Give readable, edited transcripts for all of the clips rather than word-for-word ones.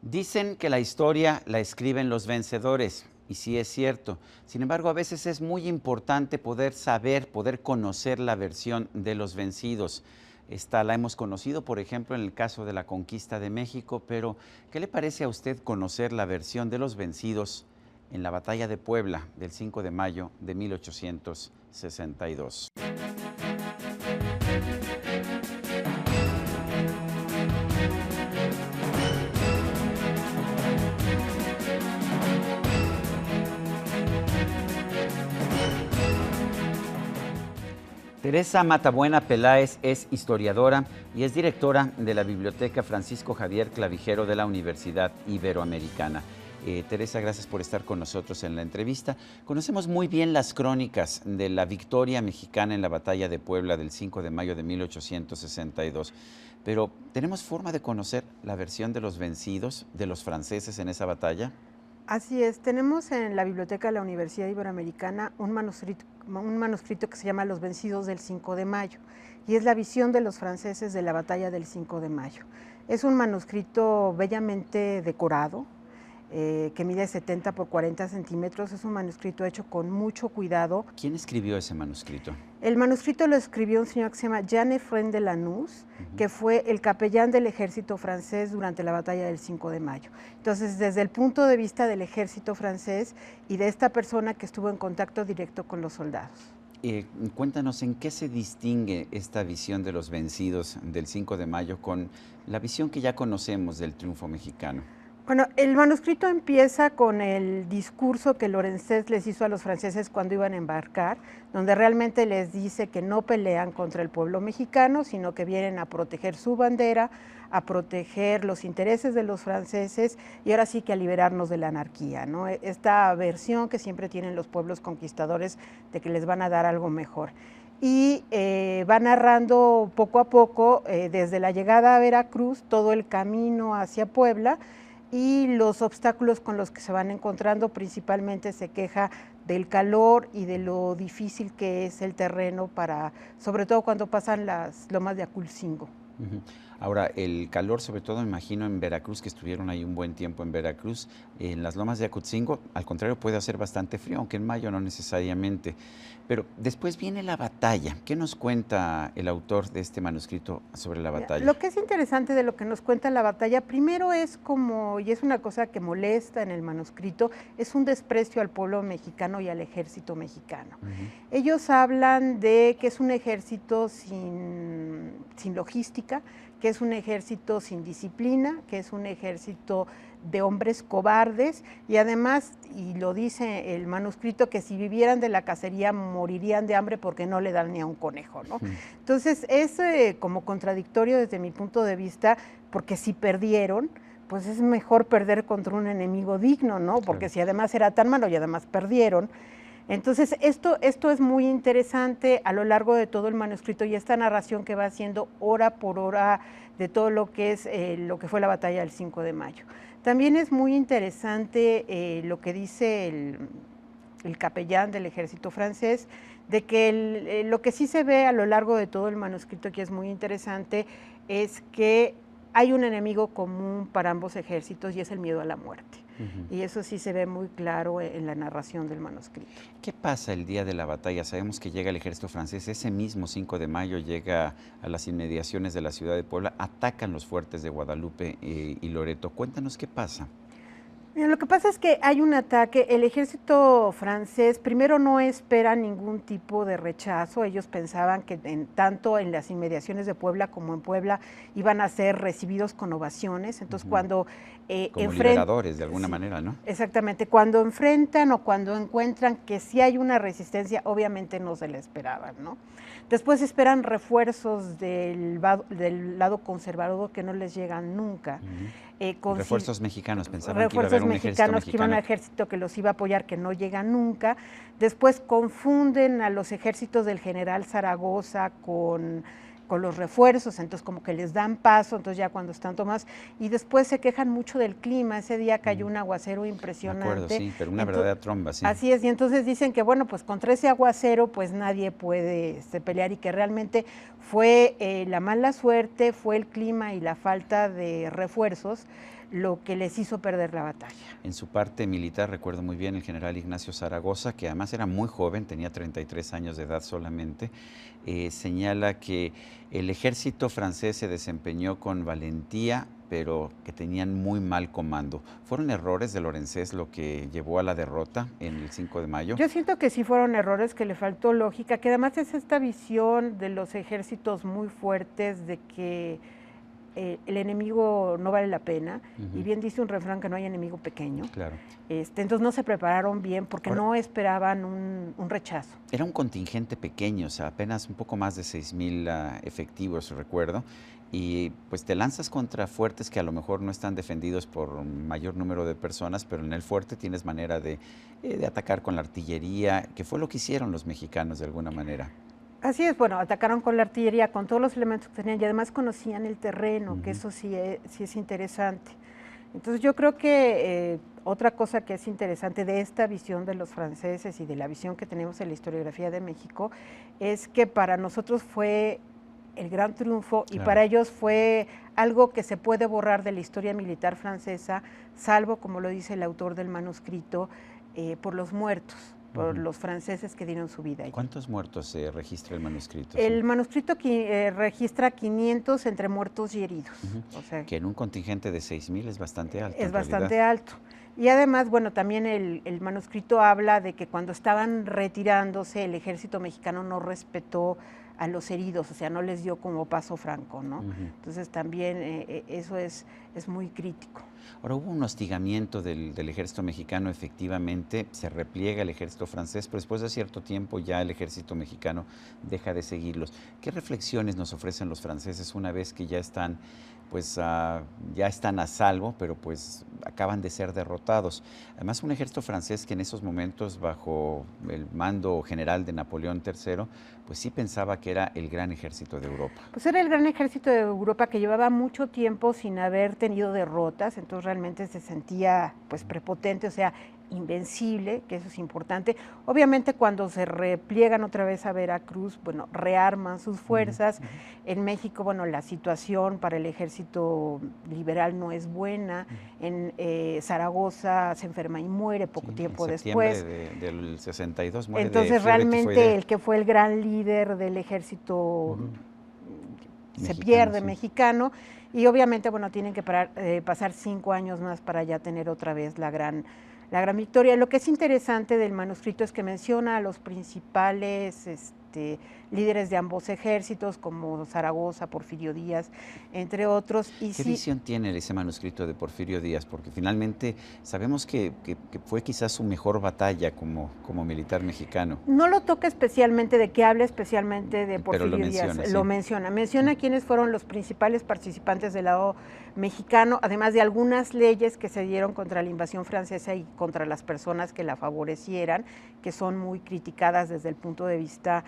Dicen que la historia la escriben los vencedores, y sí es cierto. Sin embargo, a veces es muy importante poder saber, poder conocer la versión de los vencidos. Esta la hemos conocido, por ejemplo, en el caso de la conquista de México, pero ¿qué le parece a usted conocer la versión de los vencidos en la batalla de Puebla del 5 de mayo de 1862? Teresa Matabuena Peláez es historiadora y es directora de la Biblioteca Francisco Javier Clavijero de la Universidad Iberoamericana. Teresa, gracias por estar con nosotros en la entrevista. Conocemos muy bien las crónicas de la victoria mexicana en la batalla de Puebla del 5 de mayo de 1862, pero ¿tenemos forma de conocer la versión de los vencidos, de los franceses en esa batalla? Así es, tenemos en la Biblioteca de la Universidad Iberoamericana un manuscrito que se llama Los vencidos del 5 de mayo, y es la visión de los franceses de la batalla del 5 de mayo. Es un manuscrito bellamente decorado, que mide 70 por 40 centímetros, es un manuscrito hecho con mucho cuidado. ¿Quién escribió ese manuscrito? El manuscrito lo escribió un señor que se llama Jean-Ephraim de Lanús, que fue el capellán del ejército francés durante la batalla del 5 de mayo. Entonces, desde el punto de vista del ejército francés y de esta persona que estuvo en contacto directo con los soldados. Cuéntanos, ¿en qué se distingue esta visión de los vencidos del 5 de mayo con la visión que ya conocemos del triunfo mexicano? Bueno, el manuscrito empieza con el discurso que Lorenzet les hizo a los franceses cuando iban a embarcar, donde realmente les dice que no pelean contra el pueblo mexicano, sino que vienen a proteger su bandera, a proteger los intereses de los franceses y ahora sí que a liberarnos de la anarquía, ¿no? Esta versión que siempre tienen los pueblos conquistadores de que les van a dar algo mejor. Y va narrando poco a poco, desde la llegada a Veracruz, todo el camino hacia Puebla, y los obstáculos con los que se van encontrando. Principalmente se queja del calor y de lo difícil que es el terreno, sobre todo cuando pasan las lomas de Aculcingo. Ahora, el calor, sobre todo, me imagino en Veracruz, que estuvieron ahí un buen tiempo en Veracruz, en las lomas de Aculcingo, al contrario, puede hacer bastante frío, aunque en mayo no necesariamente. Pero después viene la batalla. ¿Qué nos cuenta el autor de este manuscrito sobre la batalla? Lo que es interesante de lo que nos cuenta la batalla, primero es y es una cosa que molesta en el manuscrito, es un desprecio al pueblo mexicano y al ejército mexicano. Ellos hablan de que es un ejército sin logística, que es un ejército sin disciplina, que es un ejército de hombres cobardes, y además, y lo dice el manuscrito, que si vivieran de la cacería morirían de hambre porque no le dan ni a un conejo, ¿no? Entonces es como contradictorio desde mi punto de vista, porque si perdieron, pues es mejor perder contra un enemigo digno, ¿no? Porque si además era tan malo y además perdieron. Entonces, esto es muy interesante a lo largo de todo el manuscrito, y esta narración que va haciendo hora por hora de todo lo que es lo que fue la batalla del 5 de mayo. También es muy interesante lo que dice el capellán del ejército francés, de que lo que sí se ve a lo largo de todo el manuscrito, que es muy interesante, es que hay un enemigo común para ambos ejércitos, y es el miedo a la muerte. Y eso sí se ve muy claro en la narración del manuscrito. ¿Qué pasa el día de la batalla? Sabemos que llega el ejército francés, ese mismo 5 de mayo llega a las inmediaciones de la ciudad de Puebla, atacan los fuertes de Guadalupe y Loreto. Cuéntanos qué pasa. Mira, lo que pasa es que hay un ataque. El ejército francés primero no espera ningún tipo de rechazo. Ellos pensaban que tanto en las inmediaciones de Puebla como en Puebla iban a ser recibidos con ovaciones. Entonces cuando como liberadores de alguna manera, ¿no? Exactamente, cuando enfrentan o cuando encuentran que sí hay una resistencia, obviamente no se le esperaban, ¿no? Después esperan refuerzos del lado conservador que no les llegan nunca. Refuerzos mexicanos, pensaban que iba a haber un ejército mexicano. Que iba un ejército que los iba a apoyar, que no llega nunca. Después confunden a los ejércitos del general Zaragoza con con los refuerzos, entonces como que les dan paso, entonces ya cuando están tomados, y después se quejan mucho del clima, ese día cayó un aguacero impresionante. Me acuerdo, sí, pero una verdadera tromba, sí. Así es, y entonces dicen que bueno, pues contra ese aguacero pues nadie puede pelear y que realmente fue la mala suerte, fue el clima y la falta de refuerzos lo que les hizo perder la batalla. En su parte militar recuerdo muy bien el general Ignacio Zaragoza, que además era muy joven, tenía 33 años de edad solamente, señala que el ejército francés se desempeñó con valentía, pero que tenían muy mal comando. ¿Fueron errores de Lorenzés lo que llevó a la derrota en el 5 de mayo? Yo siento que sí fueron errores, que le faltó lógica, que además es esta visión de los ejércitos muy fuertes de que el enemigo no vale la pena, y bien dice un refrán que no hay enemigo pequeño. Claro. Entonces no se prepararon bien porque no esperaban un rechazo. Era un contingente pequeño, o sea, apenas un poco más de 6,000 efectivos, recuerdo, y pues te lanzas contra fuertes que a lo mejor no están defendidos por un mayor número de personas, pero en el fuerte tienes manera de atacar con la artillería, que fue lo que hicieron los mexicanos de alguna manera. Así es, bueno, atacaron con la artillería, con todos los elementos que tenían y además conocían el terreno, que eso sí es interesante. Entonces yo creo que otra cosa que es interesante de esta visión de los franceses y de la visión que tenemos en la historiografía de México es que para nosotros fue el gran triunfo y para ellos fue algo que se puede borrar de la historia militar francesa, salvo, como lo dice el autor del manuscrito, por los muertos, por los franceses que dieron su vida allí. ¿Cuántos muertos registra el manuscrito? El manuscrito registra 500 entre muertos y heridos. O sea, que en un contingente de 6,000 es bastante alto. Es bastante alto. Y además, bueno, también el manuscrito habla de que cuando estaban retirándose, el ejército mexicano no respetó a los heridos, o sea, no les dio como paso franco, ¿no? Entonces también eso es muy crítico. Ahora, hubo un hostigamiento del ejército mexicano, efectivamente, se repliega el ejército francés, pero después de cierto tiempo ya el ejército mexicano deja de seguirlos. ¿Qué reflexiones nos ofrecen los franceses una vez que ya están, pues, ya están a salvo, pero pues acaban de ser derrotados? Además, un ejército francés que en esos momentos, bajo el mando general de Napoleón III, pues sí pensaba que era el gran ejército de Europa. Pues era el gran ejército de Europa que llevaba mucho tiempo sin haber tenido derrotas, entonces realmente se sentía pues prepotente, o sea, invencible, que eso es importante. Obviamente cuando se repliegan otra vez a Veracruz, bueno, rearman sus fuerzas. En México, bueno, la situación para el ejército liberal no es buena. En Zaragoza se enferma y muere poco tiempo después. Del 62 muere. Entonces realmente el que fue el gran líder del ejército se pierde, mexicano, y obviamente, bueno, tienen que pasar 5 años más para ya tener otra vez la gran victoria. Lo que es interesante del manuscrito es que menciona a los principales líderes de ambos ejércitos, como Zaragoza, Porfirio Díaz, entre otros. ¿Qué visión tiene ese manuscrito de Porfirio Díaz? Porque finalmente sabemos que fue quizás su mejor batalla como militar mexicano. No lo toca especialmente, de que habla especialmente de Porfirio Díaz. Lo menciona quiénes fueron los principales participantes del lado mexicano, además de algunas leyes que se dieron contra la invasión francesa y contra las personas que la favorecieran, que son muy criticadas desde el punto de vista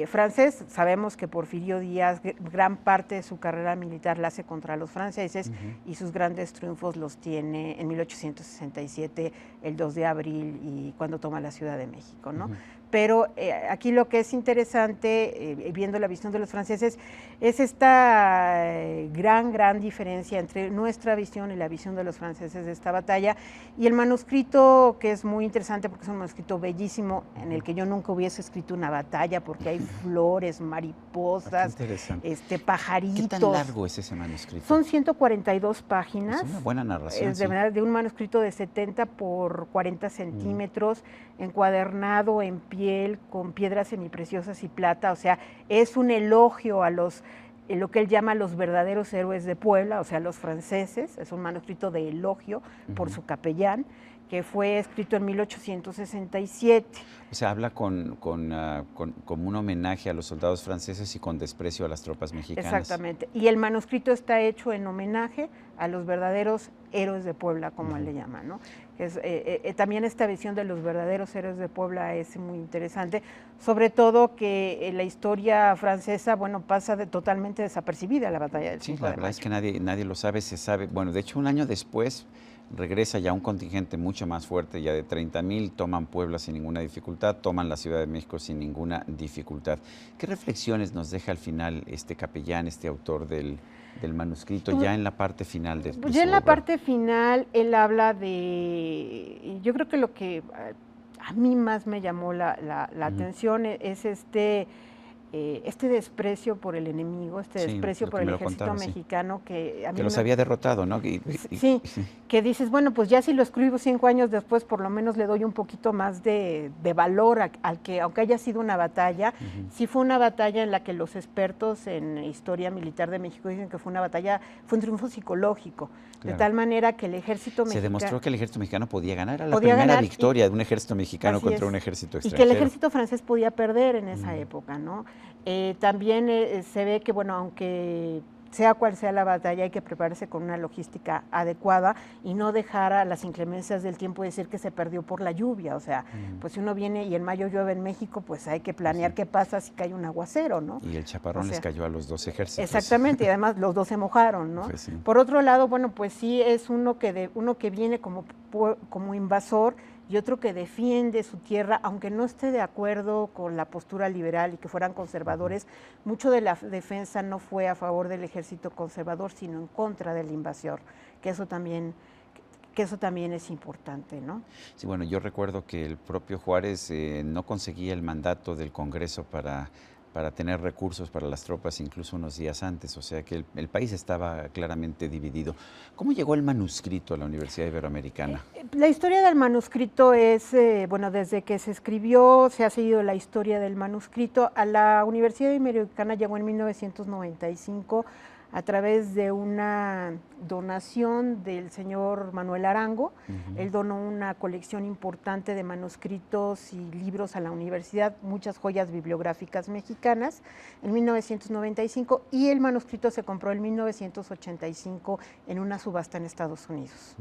francés. Sabemos que Porfirio Díaz gran parte de su carrera militar la hace contra los franceses y sus grandes triunfos los tiene en 1867, el 2 de abril y cuando toma la Ciudad de México, ¿no? Pero aquí lo que es interesante, viendo la visión de los franceses, es esta gran diferencia entre nuestra visión y la visión de los franceses de esta batalla. Y el manuscrito, que es muy interesante porque es un manuscrito bellísimo, en el que yo nunca hubiese escrito una batalla, porque hay flores, mariposas, pajaritos. ¿Qué tan largo es ese manuscrito? Son 142 páginas. Es una buena narración. Es de un manuscrito de 70 por 40 centímetros, encuadernado en piel, con piedras semipreciosas y plata. O sea, es un elogio a lo que él llama los verdaderos héroes de Puebla, o sea, los franceses. Es un manuscrito de elogio por su capellán, que fue escrito en 1867. O sea, habla como un homenaje a los soldados franceses y con desprecio a las tropas mexicanas. Exactamente. Y el manuscrito está hecho en homenaje a los verdaderos héroes de Puebla, como él le llama, ¿no? También esta visión de los verdaderos héroes de Puebla es muy interesante, sobre todo que la historia francesa, bueno, pasa totalmente desapercibida la batalla del 5 de mayo. Sí, la verdad es que nadie lo sabe, se sabe. Bueno, de hecho, un año después regresa ya un contingente mucho más fuerte, ya de 30,000, toman Puebla sin ninguna dificultad, toman la Ciudad de México sin ninguna dificultad. ¿Qué reflexiones nos deja al final este capellán, este autor del manuscrito, ya en la parte final de Pues su ya en la obra? parte final él habla de, yo creo que lo que a mí más me llamó la atención es este desprecio por el enemigo, desprecio por el ejército mexicano que a mí los había derrotado, ¿no? Sí, que dices, bueno, pues ya si lo escribo 5 años después, por lo menos le doy un poquito más de valor al que, aunque haya sido una batalla, sí fue una batalla en la que los expertos en historia militar de México dicen que fue una batalla, fue un triunfo psicológico, de tal manera que el ejército mexicano... Se demostró que el ejército mexicano podía ganar, era la primera victoria de un ejército mexicano contra un ejército extranjero. Y que el ejército francés podía perder en esa época, ¿no? También se ve que, bueno, aunque sea cual sea la batalla, hay que prepararse con una logística adecuada y no dejar a las inclemencias del tiempo decir que se perdió por la lluvia. O sea, pues si uno viene y en mayo llueve en México, pues hay que planear qué pasa si cae un aguacero, ¿no? Y el chaparrón les cayó a los dos ejércitos. Exactamente, y además los dos se mojaron, ¿no? Pues sí. Por otro lado, bueno, pues sí es uno que viene como invasor y otro que defiende su tierra, aunque no esté de acuerdo con la postura liberal y que fueran conservadores, mucho de la defensa no fue a favor del ejército conservador, sino en contra del invasor, que eso también es importante, ¿no? Sí, bueno, yo recuerdo que el propio Juárez no conseguía el mandato del Congreso para tener recursos para las tropas incluso unos días antes, o sea que el país estaba claramente dividido. ¿Cómo llegó el manuscrito a la Universidad Iberoamericana? La historia del manuscrito es, bueno, desde que se escribió se ha seguido la historia del manuscrito. A la Universidad Iberoamericana llegó en 1995 a través de una donación del señor Manuel Arango. Él donó una colección importante de manuscritos y libros a la universidad, muchas joyas bibliográficas mexicanas, en 1995, y el manuscrito se compró en 1985 en una subasta en Estados Unidos.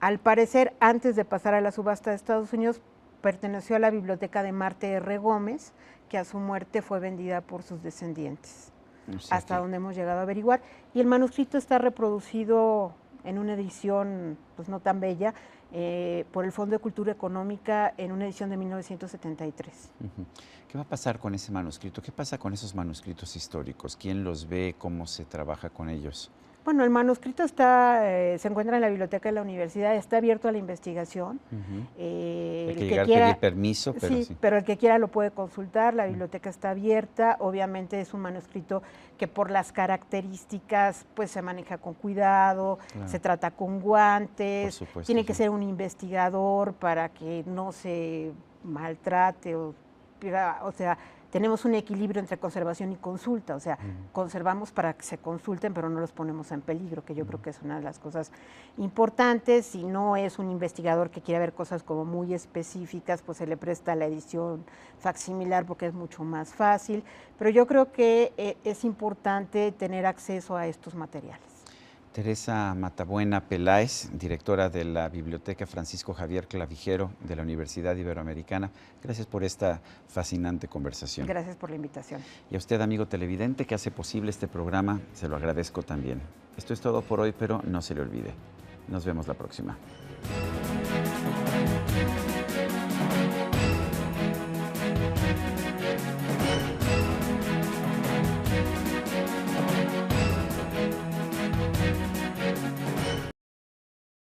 Al parecer, antes de pasar a la subasta de Estados Unidos, perteneció a la biblioteca de Marte R. Gómez, que a su muerte fue vendida por sus descendientes. Hasta donde hemos llegado a averiguar, y el manuscrito está reproducido en una edición pues no tan bella por el Fondo de Cultura Económica en una edición de 1973. ¿Qué va a pasar con ese manuscrito? ¿Qué pasa con esos manuscritos históricos? ¿Quién los ve? ¿Cómo se trabaja con ellos? Bueno, el manuscrito se encuentra en la biblioteca de la universidad, está abierto a la investigación. Hay que llegar a pedir permiso, pero sí. Pero el que quiera lo puede consultar, la biblioteca está abierta. Obviamente es un manuscrito que por las características pues se maneja con cuidado, se trata con guantes, tiene que ser un investigador para que no se maltrate o sea, tenemos un equilibrio entre conservación y consulta, o sea, conservamos para que se consulten, pero no los ponemos en peligro, que yo creo que es una de las cosas importantes. Si no es un investigador que quiere ver cosas como muy específicas, pues se le presta la edición facsimilar porque es mucho más fácil, pero yo creo que es importante tener acceso a estos materiales. Teresa Matabuena Peláez, directora de la Biblioteca Francisco Javier Clavijero de la Universidad Iberoamericana, gracias por esta fascinante conversación. Gracias por la invitación. Y a usted, amigo televidente, que hace posible este programa, se lo agradezco también. Esto es todo por hoy, pero no se le olvide. Nos vemos la próxima.